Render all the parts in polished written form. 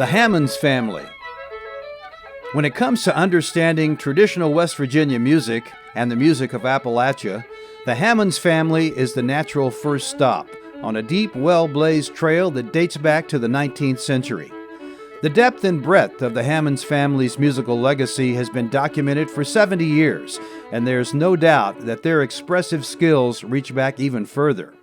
The Hammons Family. When it comes to understanding traditional West Virginia music and the music of Appalachia, the Hammons family is the natural first stop on a deep, well-blazed trail that dates back to the 19th century. The depth and breadth of the Hammons family's musical legacy has been documented for 70 years, and there's no doubt that their expressive skills reach back even further.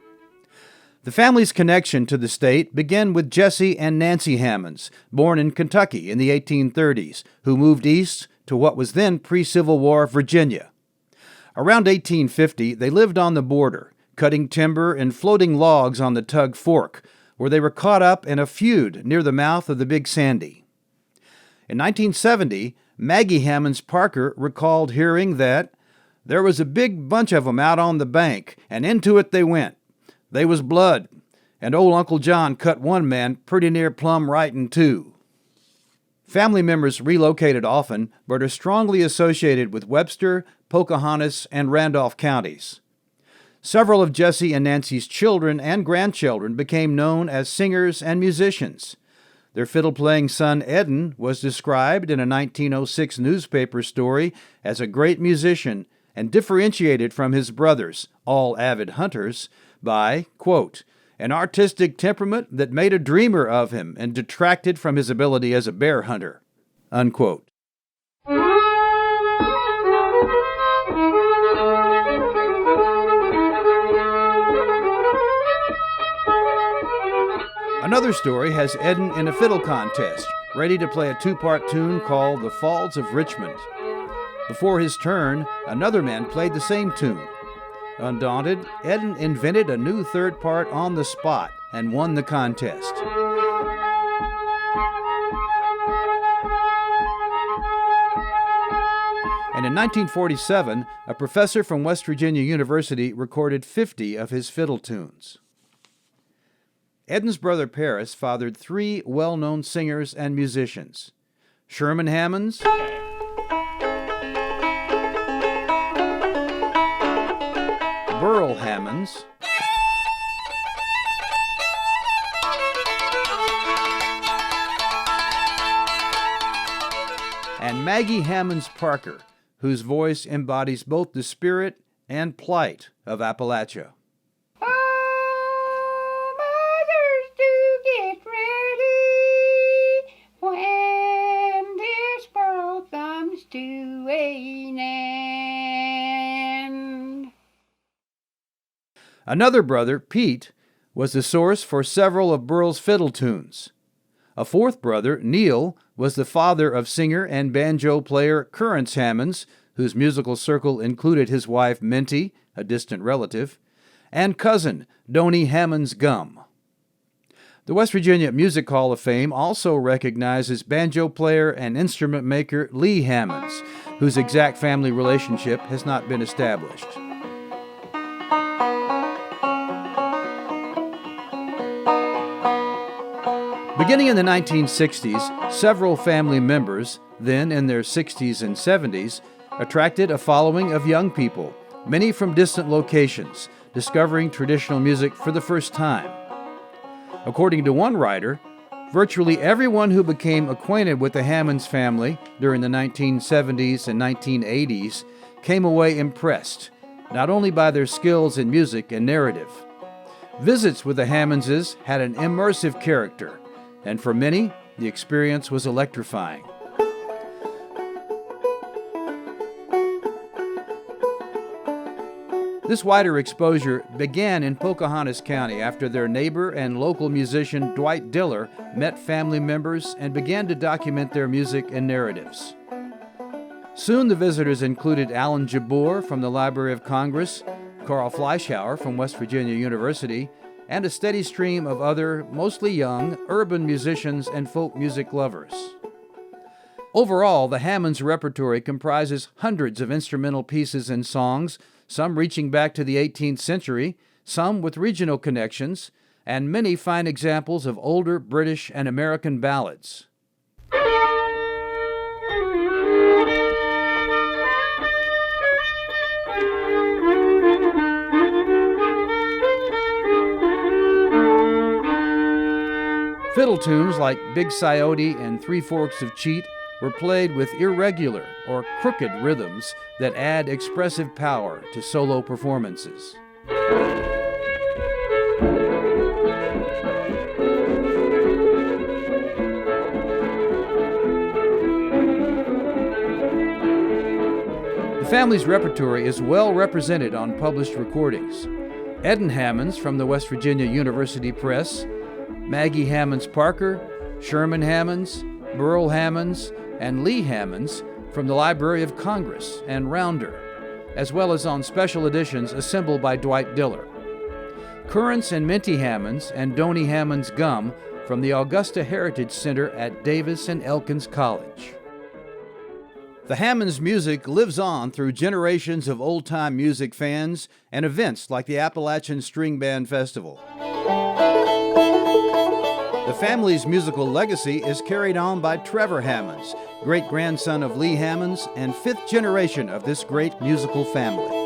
The family's connection to the state began with Jesse and Nancy Hammons, born in Kentucky in the 1830s, who moved east to what was then pre-Civil War Virginia. Around 1850, they lived on the border, cutting timber and floating logs on the Tug Fork, where they were caught up in a feud near the mouth of the Big Sandy. In 1970, Maggie Hammons Parker recalled hearing that there was a big bunch of 'em out on the bank, and into it they went. They was blood, and old Uncle John cut one man pretty near plumb right in two. Family members relocated often, but are strongly associated with Webster, Pocahontas, and Randolph counties. Several of Jesse and Nancy's children and grandchildren became known as singers and musicians. Their fiddle-playing son Eden was described in a 1906 newspaper story as a great musician and differentiated from his brothers, all avid hunters, by, quote, an artistic temperament that made a dreamer of him and detracted from his ability as a bear hunter, unquote. Another story has Eden in a fiddle contest, ready to play a two-part tune called The Falls of Richmond. Before his turn, another man played the same tune. Undaunted, Eden invented a new third part on the spot and won the contest. And in 1947, a professor from West Virginia University recorded 50 of his fiddle tunes. Eden's brother Paris fathered three well-known singers and musicians: Sherman Hammons, Burl Hammons, and Maggie Hammons Parker, whose voice embodies both the spirit and plight of Appalachia. Oh, mothers, do get ready when this world comes to an end. Another brother, Pete, was the source for several of Burl's fiddle tunes. A fourth brother, Neil, was the father of singer and banjo player Currence Hammons, whose musical circle included his wife Minty, a distant relative, and cousin Donnie Hammons Gum. The West Virginia Music Hall of Fame also recognizes banjo player and instrument maker Lee Hammons, whose exact family relationship has not been established. Beginning in the 1960s, several family members, then in their 60s and 70s, attracted a following of young people, many from distant locations, discovering traditional music for the first time. According to one writer, virtually everyone who became acquainted with the Hammons family during the 1970s and 1980s came away impressed, not only by their skills in music and narrative. Visits with the Hammonses had an immersive character, and for many, the experience was electrifying. This wider exposure began in Pocahontas County after their neighbor and local musician Dwight Diller met family members and began to document their music and narratives. Soon the visitors included Alan Jabbour from the Library of Congress, Carl Fleischhauer from West Virginia University, and a steady stream of other, mostly young, urban musicians and folk music lovers. Overall, the Hammons repertory comprises hundreds of instrumental pieces and songs, some reaching back to the 18th century, some with regional connections, and many fine examples of older British and American ballads. Fiddle tunes like Big Coyote and Three Forks of Cheat were played with irregular or crooked rhythms that add expressive power to solo performances. The family's repertoire is well represented on published recordings. Eden Hammons from the West Virginia University Press, Maggie Hammons Parker, Sherman Hammons, Burl Hammons, and Lee Hammons from the Library of Congress and Rounder, as well as on special editions assembled by Dwight Diller. Currance and Minty Hammons and Donnie Hammons Gum from the Augusta Heritage Center at Davis and Elkins College. The Hammons music lives on through generations of old-time music fans and events like the Appalachian String Band Festival. The family's musical legacy is carried on by Trevor Hammons, great-grandson of Lee Hammons and fifth generation of this great musical family.